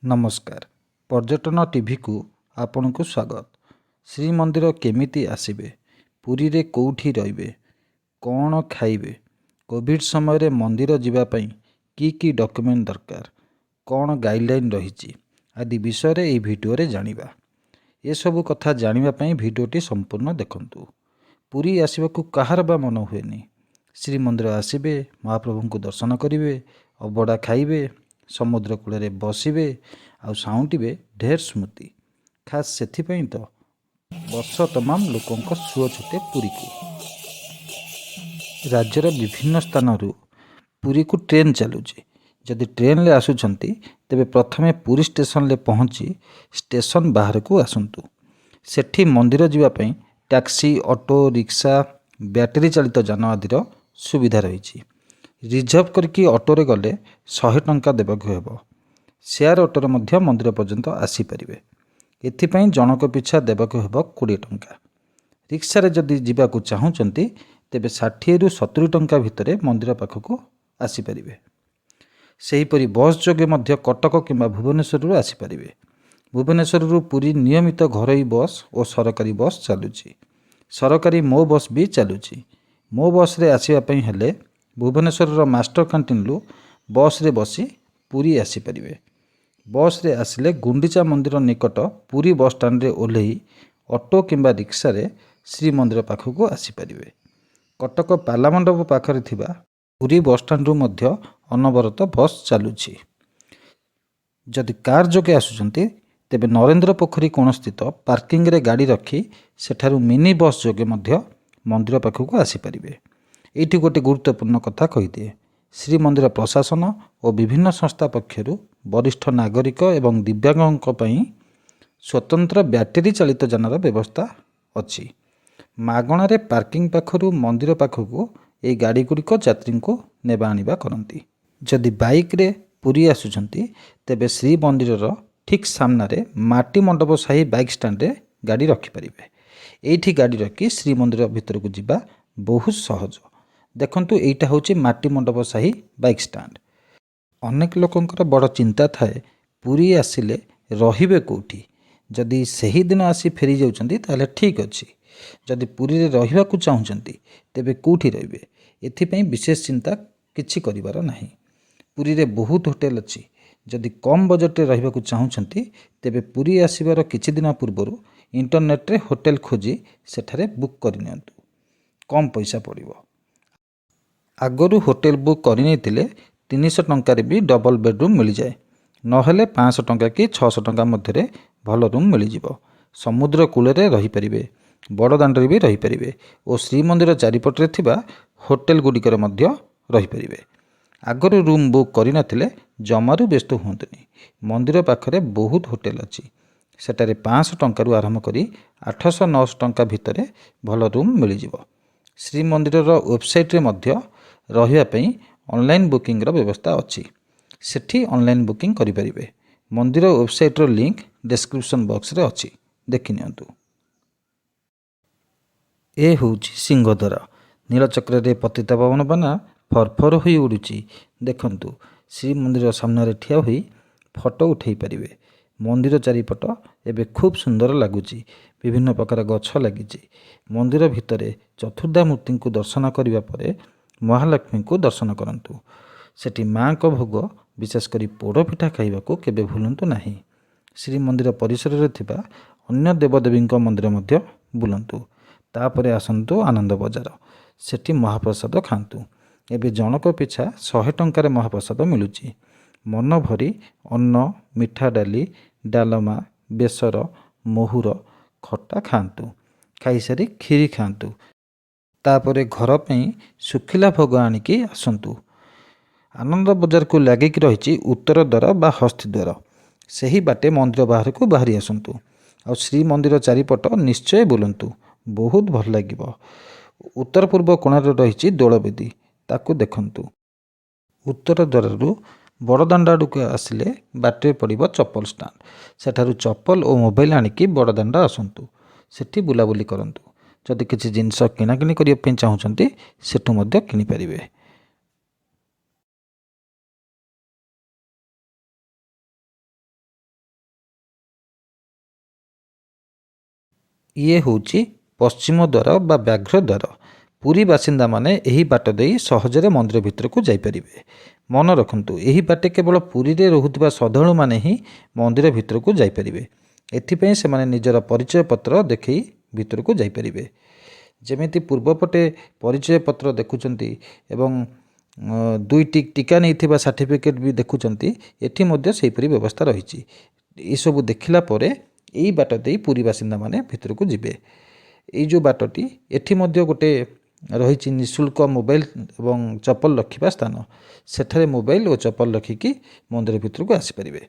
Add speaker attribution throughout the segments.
Speaker 1: नमस्कार पर्यटन टीवी को आपण को स्वागत। श्रीमंदिर केमिति आसिबे, पुरी रे कोठी रहिबे, कौन खाइबे, कोविड समय रे मंदिर जिबा पई की डॉक्यूमेंट दरकार, कौन गाइडलाइन रहिछि आदि विषय रे एई भिडियो रे जानिबा। ए सबु कथा जानिबा पई भिडियोटी संपूर्ण देखंतु। पुरी आसिबाकू काहार बा मन हुएनी। श्रीमंदिर आसिबे, महाप्रभु को दर्शन करिवे, अबड़ा खाइबे, समुद्र कूल बसिबे आउ साउंटिबे ढेर स्मृति। खास सेथिपई तो वर्ष तमाम लोकों सुओ छुटे पुरी को। राज्यर विभिन्न स्थान पुरी को ट्रेन चलुची। जदि ट्रेन ले आसुचंती तेबे प्रथमे पुरी स्टेशन ले पहुंची स्टेशन बाहर को आसंतु। सेठी मंदिर जीवा पई टैक्सी, ऑटो, रिक्शा, बैटरी चालित जान आदिर सुविधा रही। रिजर्व करके ऑटोरे गले 100 टंका देबाक हेबो। शेयर ऑटोरे मध्य मंदिर पर्यंत आसीपारे। एथिपाई जनक पिछा देबाक हेबो 20 टंका। रिक्सा रे जदि जीवाकू चाहूचंती तेबे 60 रु 70 टंका भितरे मंदिर पाखकू आसीपारे। सेहीपरि बस जोगे मध्य कटक किंबा भुवनेश्वर रु आसीपारे। भुवनेश्वर रु पुरी नियमित घरोई बस और सरकारी बस चलुची। सरकारी मो बस भी चलुची। मो बस रे आसीबा पई हेले भुवनेश्वर मास्टर कैंटीन लु बस रे बसी पुरी आसीपारे। बस रे आसिले गुंडीचा मंदिर निकट पुरी बस स्टैंड रे ओल्हेई ऑटो किंबा रिक्शा रे श्रीमंदिर पाखकू आसीपारे। कटक पालामंडप पाखरे थिबा पुरी बस स्टैंड रु मध्य अनवरत बस चलुची। जदि कार जोगे आसुचंती तेबे नरेंद्र पोखरी कोण स्थित पार्किंग रे गाड़ी रखी सेठारु मिनी बस जोगे मध्य मंदिर पाखकू आसीपारे। एठी गोटे गुरुत्वपूर्ण कथा कहिदिए। श्रीमंदिर प्रशासन और विभिन्न संस्था पक्षरु वरिष्ठ नागरिक एवं दिव्यांगों पई स्वतंत्र बैटरी चालित जानर व्यवस्था अछि। मागणारे पार्किंग पाखरु मंदिर पाखकू ए गाड़ी गुड़िक यात्री को नेबा आनिबा करंती। जदि बाइक रे पुरी आसुचंती तेबे श्री मंदिर ठीक सामने माटी मंडप साही बाइक स्टैंड रे गाड़ी रखि परिबे। एठी गाड़ी रखी श्री मंदिर भीतर को जिबा बहुत सहज। देखंतु एटा होची माटी मंडप साही बाइक स्टैंड। अनेक लोकंकर बड़ चिंता थाए पुरी आसिले रहिबे कोठी। जदि सही दिन आसी फेरी जाउचंती ताले ठीक अछि। जदि पुरी रे रहिबा को चाहुचंती तेबे कोठी रहिबे। एथिपई विशेष चिंता किछि करिवार नाही। पुरी रे बहुत होटल अछि। जदि कम बजट रे रहिबा को चाहुचंती तेबे पुरी आसीबार किछि दिन पूर्वरु इंटरनेट रे होटल खोजी सेठारे बुक करि नियंतु। कम पैसा पड़िबो। आगरू होटेल बुक करने 300 टंकार भी डबल बेडरूम मिल जाए। नहेले 500 टंका कि 600 टंका मध्य भल रूम मिल जिवो। समुद्र कूल रही परिबे, बड़ दांडरे भी रही परिबे और श्रीमंदिर चारिपटे थिबा होटेल गुडिकर मध्य रही परिबे। आगरू रूम बुक करि नथिले जमारू व्यस्त हुंतुनी। मंदिर पाखरे बहुत होटेल अछि। सेटारे 500 टंका आरंभ करी 800-900 टंका भितरे भल रूम मिल जिवो। श्रीमंदिर वेबसाइट रे मध्य रहिबा पई ऑनलाइन बुकिंग रो व्यवस्था अछि। सेठी ऑनलाइन बुकिंग करि परिबे। मंदिर वेबसाइट रो लिंक डिस्क्रिप्शन बॉक्स रे अछि, देखि नियंतु। ए होउची सिंहद्वार। नीलचक्र रे पतित पावन बना फरफर होई उडुची। देखंतु श्रीमंदिर सामने रे ठिया होई फोटो उठेई परिबे। मंदिर चारिपट एबे खूब सुंदर लागुची। विभिन्न प्रकार गछ लागिची। मंदिर भितरे चतुर्धा मूर्ति को दर्शन करिबा परे महालक्ष्मी को दर्शन करंतु। सेठी मां को भोग विशेष करी पोड़ पिठा खाइबा को केबे भूलंतु नाही। श्रीमंदिर परिसर रे थिबा अन्य देवदेवी मंदिर मध्य बुलंतु। तापरे आसंतु आनंद बजार। सेठी महाप्रसाद खांतु। एबे जनक पिछा 100 टंकार महाप्रसाद मिलुची। मन भरी अन्न, मिठा डाली, डालमा, बेसर, मोहुर, खट्टा खांतु। खाई सारी खीरी खांतु। तापरे घर पई सुखिला भोग आनिकी आसंतु। आनंद बजार को लागिक रहिछि उत्तर द्वार बा हस्ती द्वार। सही बाटे मंदिर बाहर को बाहरी आसंतु। आ श्री मंदिर चारिपट निश्चय बुलंतु। बहुत भल लागिबो। उत्तर पूर्व कोणार रहिछि दोलवेदी, ताकू देखंतु। उत्तर द्वार रु बड़दांड आड़क आसिले बाटे पड़िबो चप्पल स्टैंड। सेठारु चप्पल और मोबाइल आनिकी बड़दांड आसंतु। सेठी बुलाबुली करंतु। जदि किछि जिनस किणाकिणी करिया पई चाहुचंती सेठु मध्य किनि परिबे। ଇଏ ହେଉଛି ପଶ୍ଚିମ ଦ୍ୱାର ବା ବ୍ୟାଘ୍ର ଦ୍ୱାର। ପୁରୀ ବାସିନ୍ଦାମାନେ ଏହି ବାଟ ଦେଇ ସହଜରେ ମନ୍ଦିର ଭିତରକୁ ଯାଇପାରିବେ। ମନେ ରଖନ୍ତୁ, ଏହି ବାଟେ କେବଳ ପୁରୀରେ ରହୁଥିବା ଶ୍ରଦ୍ଧାଳୁମାନେ ହିଁ ମନ୍ଦିର ଭିତରକୁ ଯାଇପାରିବେ। ଏଥିପାଇଁ ସେମାନେ ନିଜର ପରିଚୟ ପତ୍ର ଦେଖାଇ ଭିତରକୁ ଯାଇପାରିବେ। ଯେମିତି ପୂର୍ବପଟେ ପରିଚୟ ପତ୍ର ଦେଖୁଛନ୍ତି ଏବଂ ଦୁଇଟି ଟୀକା ନେଇଥିବା ସାର୍ଟିଫିକେଟ୍ ବି ଦେଖୁଛନ୍ତି, ଏଠି ମଧ୍ୟ ସେହିପରି ବ୍ୟବସ୍ଥା ରହିଛି। ଏସବୁ ଦେଖିଲା ପରେ ଏଇ ବାଟ ଦେଇ ପୁରୀ ବାସିନ୍ଦାମାନେ ଭିତରକୁ ଯିବେ। ଏଇ ଯେଉଁ ବାଟଟି, ଏଠି ମଧ୍ୟ ଗୋଟେ ରହିଛି ନିଃଶୁଳ୍କ ମୋବାଇଲ ଏବଂ ଚପଲ ରଖିବା ସ୍ଥାନ। ସେଠାରେ ମୋବାଇଲ ଓ ଚପଲ ରଖିକି ମନ୍ଦିର ଭିତରକୁ ଆସିପାରିବେ।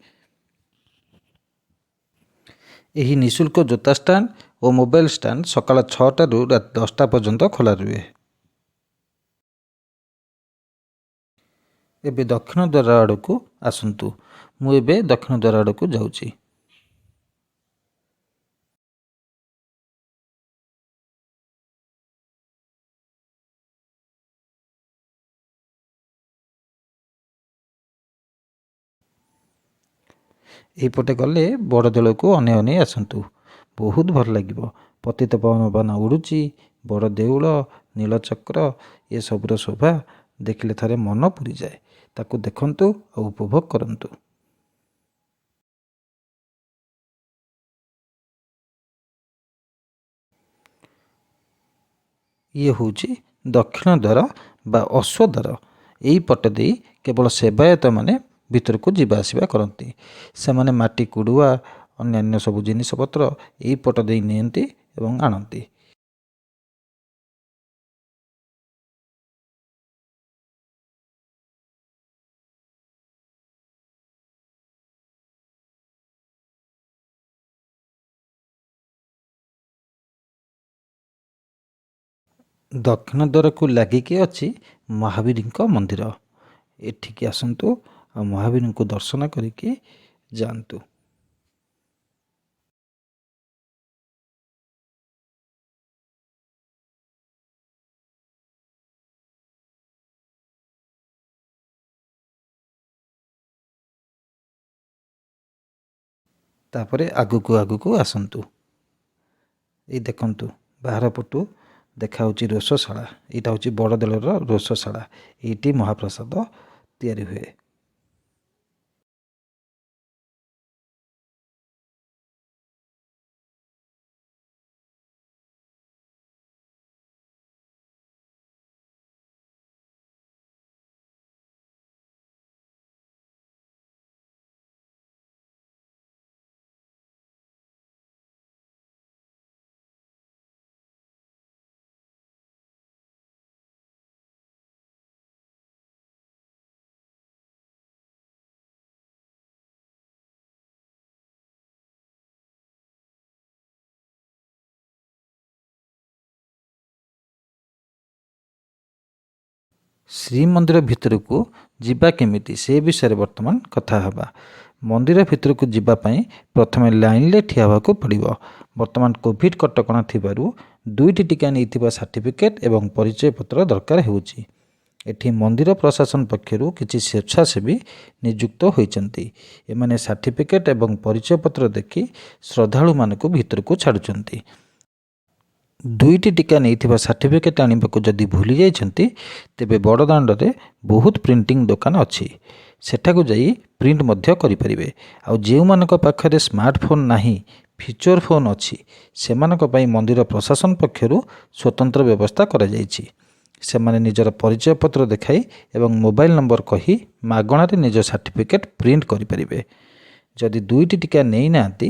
Speaker 1: ଏହି ନିଃଶୁଳ୍କ ଜୋତା ଷ୍ଟାଣ୍ଡ ଓ ମୋବାଇଲ ଷ୍ଟାଣ୍ଡ ସକାଳ 6ଟାରୁ ରାତି 10ଟା ପର୍ଯ୍ୟନ୍ତ ଖୋଲା ରୁହେ। ଏବେ ଦକ୍ଷିଣ ଦ୍ୱାର ଆଡ଼କୁ ଆସନ୍ତୁ। ମୁଁ ଏବେ ଦକ୍ଷିଣ ଦ୍ୱାର ଆଡ଼କୁ ଯାଉଛି। ଏଇପଟେ ଗଲେ ବଡ଼ ଦେଉଳକୁ ଅନେଇ ଅନେଇ ଆସନ୍ତୁ। ବହୁତ ଭଲ ଲାଗିବ। ପତିତ ପାବନ ବାନା ଉଡ଼ୁଛି, ବଡ଼ ଦେଉଳ, ନୀଳଚକ୍ର, ଏସବୁର ଶୋଭା ଦେଖିଲେ ଥରେ ମନ ପୁରିଯାଏ। ତାକୁ ଦେଖନ୍ତୁ ଆଉ ଉପଭୋଗ କରନ୍ତୁ। ଇଏ ହେଉଛି ଦକ୍ଷିଣ ଦ୍ୱାର ବା ଅଶ୍ୱଦ୍ୱାର। ଏଇ ପଟ ଦେଇ କେବଳ ସେବାୟତମାନେ ଭିତରକୁ ଯିବା ଆସିବା କରନ୍ତି। ସେମାନେ ମାଟି କୁଡ଼ୁଆ, ଅନ୍ୟାନ୍ୟ ସବୁ ଜିନିଷପତ୍ର ଏଇ ପଟ ଦେଇ ନିଅନ୍ତି ଏବଂ ଆଣନ୍ତି। ଦକ୍ଷିଣ ଦ୍ୱାରକୁ ଲାଗିକି ଅଛି ମହାବୀରଙ୍କ ମନ୍ଦିର। ଏଠିକି ଆସନ୍ତୁ ଆଉ ମହାବୀରଙ୍କୁ ଦର୍ଶନ କରିକି ଯାଆନ୍ତୁ। ତାପରେ ଆଗକୁ ଆଗକୁ ଆସନ୍ତୁ। ଏଇ ଦେଖନ୍ତୁ, ବାହାର ପଟୁ ଦେଖାହେଉଛି ରୋଷଶାଳା। ଏଇଟା ହେଉଛି ବଡ଼ ଦେଉଳର ରୋଷଶାଳା। ଏଇଠି ମହାପ୍ରସାଦ ତିଆରି ହୁଏ। ଶ୍ରୀମନ୍ଦିର ଭିତରକୁ ଯିବା କେମିତି ସେ ବିଷୟରେ ବର୍ତ୍ତମାନ କଥା ହେବା। ମନ୍ଦିର ଭିତରକୁ ଯିବା ପାଇଁ ପ୍ରଥମେ ଲାଇନରେ ଠିଆ ହେବାକୁ ପଡ଼ିବ। ବର୍ତ୍ତମାନ କୋଭିଡ଼ କଟକଣା ଥିବାରୁ 2ଟି ଟୀକା ନେଇଥିବା ସାର୍ଟିଫିକେଟ୍ ଏବଂ ପରିଚୟ ପତ୍ର ଦରକାର ହେଉଛି। ଏଠି ମନ୍ଦିର ପ୍ରଶାସନ ପକ୍ଷରୁ କିଛି ସ୍ୱେଚ୍ଛାସେବୀ ନିଯୁକ୍ତ ହୋଇଛନ୍ତି। ଏମାନେ ସାର୍ଟିଫିକେଟ୍ ଏବଂ ପରିଚୟ ପତ୍ର ଦେଖି ଶ୍ରଦ୍ଧାଳୁମାନଙ୍କୁ ଭିତରକୁ ଛାଡ଼ୁଛନ୍ତି। 2ଟି ଟୀକା ନେଇଥିବା ସାର୍ଟିଫିକେଟ୍ ଆଣିବାକୁ ଯଦି ଭୁଲି ଯାଇଛନ୍ତି, ତେବେ ବଡ଼ଦାଣ୍ଡରେ ବହୁତ ପ୍ରିଣ୍ଟିଂ ଦୋକାନ ଅଛି। ସେଠାକୁ ଯାଇ ପ୍ରିଣ୍ଟ ମଧ୍ୟ କରିପାରିବେ। ଆଉ ଯେଉଁମାନଙ୍କ ପାଖରେ ସ୍ମାର୍ଟଫୋନ୍ ନାହିଁ, ଫିଚର ଫୋନ୍ ଅଛି, ସେମାନଙ୍କ ପାଇଁ ମନ୍ଦିର ପ୍ରଶାସନ ପକ୍ଷରୁ ସ୍ୱତନ୍ତ୍ର ବ୍ୟବସ୍ଥା କରାଯାଇଛି। ସେମାନେ ନିଜର ପରିଚୟ ପତ୍ର ଦେଖାଇ ଏବଂ ମୋବାଇଲ ନମ୍ବର କହି ମାଗଣାରେ ନିଜ ସାର୍ଟିଫିକେଟ୍ ପ୍ରିଣ୍ଟ କରିପାରିବେ। ଯଦି 2ଟି ଟୀକା ନେଇନାହାନ୍ତି,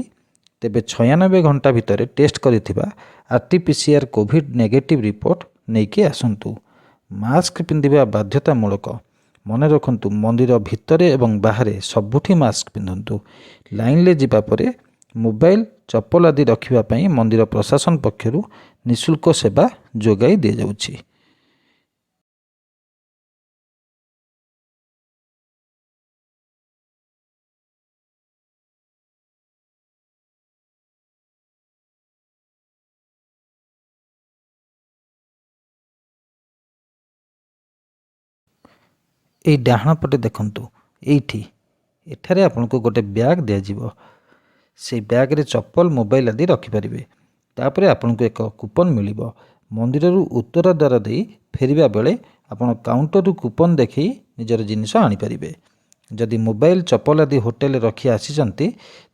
Speaker 1: ତେବେ 96 ଘଣ୍ଟା ଭିତରେ ଟେଷ୍ଟ କରିଥିବା RT-PCR କୋଭିଡ଼ ନେଗେଟିଭ୍ ରିପୋର୍ଟ ନେଇକି ଆସନ୍ତୁ। ମାସ୍କ ପିନ୍ଧିବା ବାଧ୍ୟତାମୂଳକ। ମନେ ରଖନ୍ତୁ, ମନ୍ଦିର ଭିତରେ ଏବଂ ବାହାରେ ସବୁଠି ମାସ୍କ ପିନ୍ଧନ୍ତୁ। ଲାଇନରେ ଯିବା ପରେ ମୋବାଇଲ, ଚପଲ ଆଦି ରଖିବା ପାଇଁ ମନ୍ଦିର ପ୍ରଶାସନ ପକ୍ଷରୁ ନିଃଶୁଳ୍କ ସେବା ଯୋଗାଇ ଦିଆଯାଉଛି। ଏଇ ଡାହାଣ ପଟେ ଦେଖନ୍ତୁ, ଏଠାରେ ଆପଣଙ୍କୁ ଗୋଟେ ବ୍ୟାଗ୍ ଦିଆଯିବ। ସେଇ ବ୍ୟାଗ୍ରେ ଚପଲ, ମୋବାଇଲ ଆଦି ରଖିପାରିବେ। ତାପରେ ଆପଣଙ୍କୁ ଏକ କୁପନ ମିଳିବ। ମନ୍ଦିରରୁ ଉତ୍ତର ଦ୍ୱାର ଦେଇ ଫେରିବା ବେଳେ ଆପଣ କାଉଣ୍ଟରରୁ କୁପନ ଦେଖି ନିଜର ଜିନିଷ ଆଣିପାରିବେ। ଯଦି ମୋବାଇଲ ଚପଲ ଆଦି ହୋଟେଲରେ ରଖି ଆସିଛନ୍ତି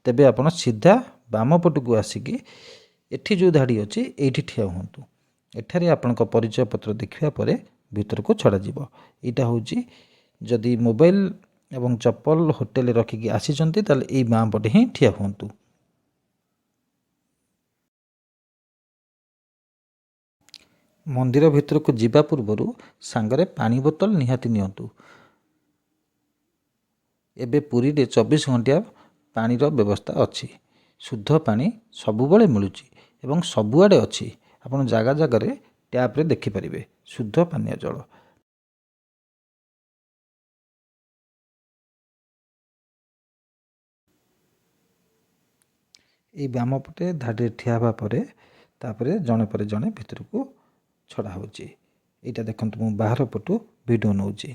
Speaker 1: ତେବେ ଆପଣ ସିଧା ବାମ ପଟକୁ ଆସିକି ଏଠି ଯେଉଁ ଧାଡ଼ି ଅଛି ଏଇଠି ଠିଆ ହୁଅନ୍ତୁ। ଏଠାରେ ଆପଣଙ୍କ ପରିଚୟ ପତ୍ର ଦେଖିବା ପରେ ଭିତରକୁ ଛଡ଼ାଯିବ। ଏଇଟା ହେଉଛି ଯଦି ମୋବାଇଲ ଏବଂ ଚପଲ ହୋଟେଲରେ ରଖିକି ଆସିଛନ୍ତି ତାହେଲେ ଏଇ ବାଁ ପଟେ ହିଁ ଠିଆ ହୁଅନ୍ତୁ। ମନ୍ଦିର ଭିତରକୁ ଯିବା ପୂର୍ବରୁ ସାଙ୍ଗରେ ପାଣି ବୋତଲ ନିହାତି ନିଅନ୍ତୁ। ଏବେ ପୁରୀରେ 24 ଘଣ୍ଟିଆ ପାଣିର ବ୍ୟବସ୍ଥା ଅଛି। ଶୁଦ୍ଧ ପାଣି ସବୁବେଳେ ମିଳୁଛି ଏବଂ ସବୁଆଡ଼େ ଅଛି। ଆପଣ ଜାଗା ଜାଗାରେ ଟ୍ୟାପ୍ରେ ଦେଖିପାରିବେ ଶୁଦ୍ଧ ପାନୀୟ ଜଳ। ଏଇ ବାମ ପଟେ ଧାଡ଼ିରେ ଠିଆ ହେବା ପରେ ତାପରେ ଜଣେ ପରେ ଜଣେ ଭିତରକୁ ଛଡ଼ା ହେଉଛି। ଏଇଟା ଦେଖନ୍ତୁ ମୁଁ ବାହାର ପଟୁ ଭିଡ଼ିଓ ନେଉଛି।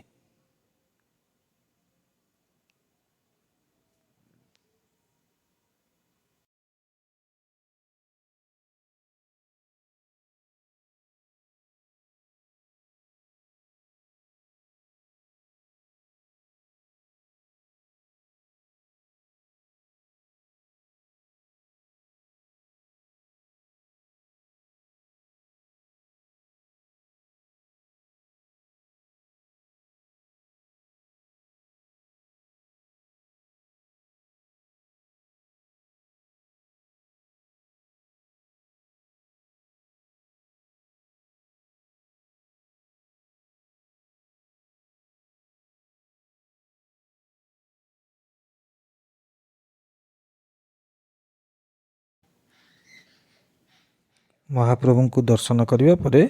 Speaker 1: ମହାପ୍ରଭୁଙ୍କୁ ଦର୍ଶନ କରିବା ପରେ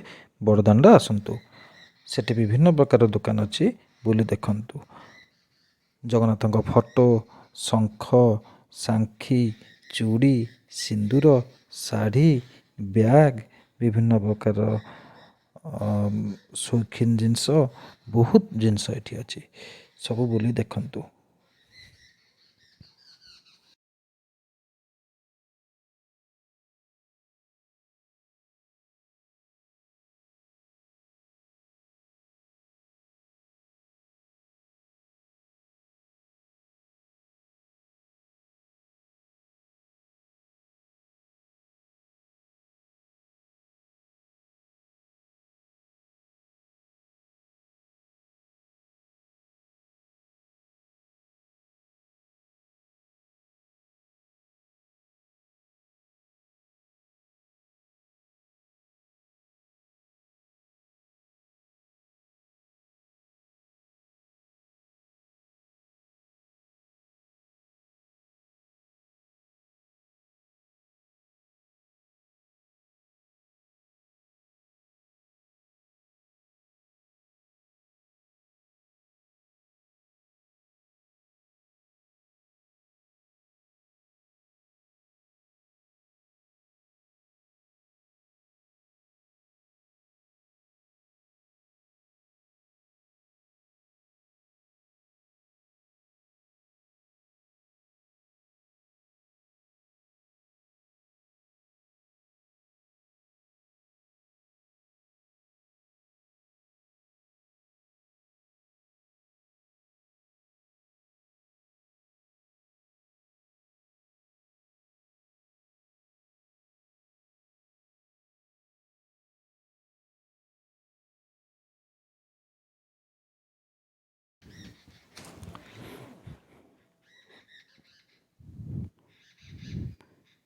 Speaker 1: ବଡ଼ଦାଣ୍ଡ ଆସନ୍ତୁ। ସେଠି ବିଭିନ୍ନ ପ୍ରକାର ଦୋକାନ ଅଛି, ବୁଲି ଦେଖନ୍ତୁ। ଜଗନ୍ନାଥଙ୍କ ଫଟୋ, ଶଙ୍ଖ, ସାଙ୍ଖି, ଚୁଡ଼ି, ସିନ୍ଦୁର, ଶାଢ଼ୀ, ବ୍ୟାଗ, ବିଭିନ୍ନ ପ୍ରକାର ସୌଖିନ ଜିନିଷ, ବହୁତ ଜିନିଷ ଏଠି ଅଛି। ସବୁ ବୁଲି ଦେଖନ୍ତୁ।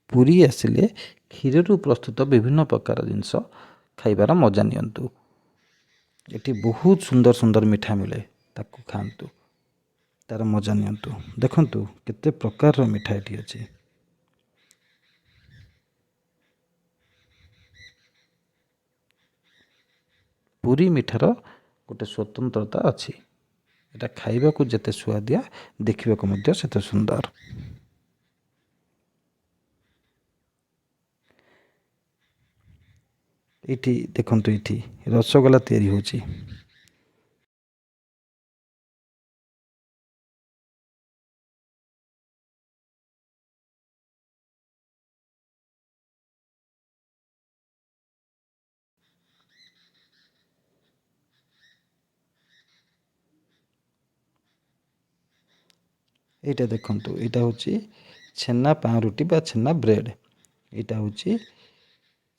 Speaker 1: ପୁରୀ ଆସିଲେ କ୍ଷୀରରୁ ପ୍ରସ୍ତୁତ ବିଭିନ୍ନ ପ୍ରକାର ଜିନିଷ ଖାଇବାର ମଜା ନିଅନ୍ତୁ। ଏଠି ବହୁତ ସୁନ୍ଦର ସୁନ୍ଦର ମିଠା ମିଳେ, ତାକୁ ଖାଆନ୍ତୁ, ତାର ମଜା ନିଅନ୍ତୁ। ଦେଖନ୍ତୁ କେତେ ପ୍ରକାରର ମିଠା ଏଠି ଅଛି। ପୁରୀ ମିଠାର ଗୋଟେ ସ୍ୱତନ୍ତ୍ରତା ଅଛି। ଏଟା ଖାଇବାକୁ ଯେତେ ସୁଆଦିଆ, ଦେଖିବାକୁ ମଧ୍ୟ ସେତେ ସୁନ୍ଦର। ଏଇଠି ଦେଖନ୍ତୁ, ଏଇଠି ରସଗୋଲା ତିଆରି ହେଉଛି। এইটা দেখନ୍ତୁ এইটা ହେଉଛି ଛେନା ପାଉଁରୁଟି ବା ଛେନା ବ୍ରେଡ଼। এইଟା ହେଉଛି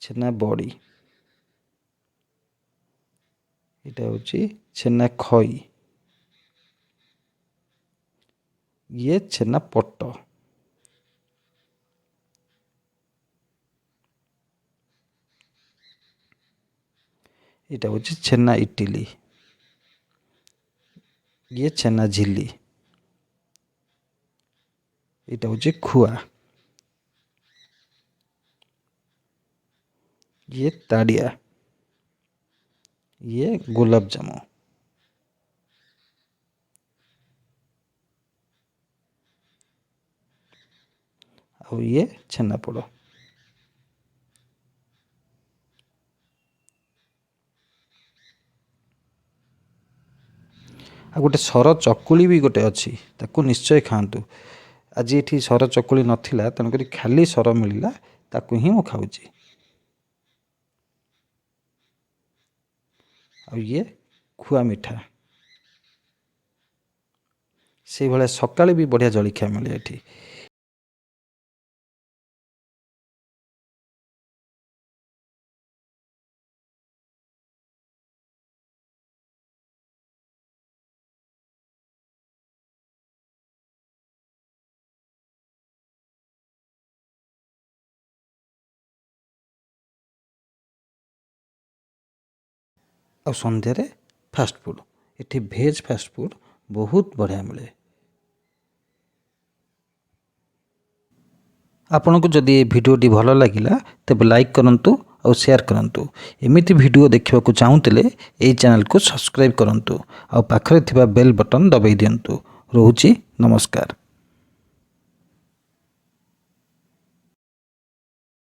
Speaker 1: ଛେନା ବଡ଼ି। এইଟା ହେଉଛି ଛେନା ଖଇ। ଇଏ ଛେନା ପଟ। এইটা ହେଉଛି ଛେନା ଇଟିଲି। ଇଏ ଛେନା ଝିଲି। এইটা ହେଉଛି ଖୁଆ। ଇଏ ତାଡ଼ିଆ। ଇଏ ଗୋଲାପଜାମୁ। ଆଉ ଇଏ ଛେନାପୋଡ଼। ଆଉ ଗୋଟେ ସର ଚକୁଳି ବି ଗୋଟେ ଅଛି, ତାକୁ ନିଶ୍ଚୟ ଖାଆନ୍ତୁ। ଆଜି ଏଠି ସର ଚକୁଳି ନଥିଲା, ତେଣୁକରି ଖାଲି ସର ମିଳିଲା, ତାକୁ ହିଁ ମୁଁ ଖାଉଛି। ଆଉ ଇଏ ଖୁଆ ମିଠା। ସେଇଭଳିଆ ସକାଳେ ବି ବଢ଼ିଆ ଜଳଖିଆ ମିଳେ ଏଠି। ଆଉ ସନ୍ଧ୍ୟାରେ ଫାଷ୍ଟଫୁଡ଼୍। ଏଠି ଭେଜ୍ ଫାଷ୍ଟଫୁଡ଼୍ ବହୁତ ବଢ଼ିଆ ମିଳେ। ଆପଣଙ୍କୁ ଯଦି ଏ ଭିଡ଼ିଓଟି ଭଲ ଲାଗିଲା ତେବେ ଲାଇକ୍ କରନ୍ତୁ ଆଉ ସେୟାର କରନ୍ତୁ। ଏମିତି ଭିଡ଼ିଓ ଦେଖିବାକୁ ଚାହୁଁଥିଲେ ଏହି ଚ୍ୟାନେଲକୁ ସବସ୍କ୍ରାଇବ୍ କରନ୍ତୁ ଆଉ ପାଖରେ ଥିବା ବେଲ୍ ବଟନ୍ ଦବାଇ ଦିଅନ୍ତୁ। ରହୁଛି, ନମସ୍କାର।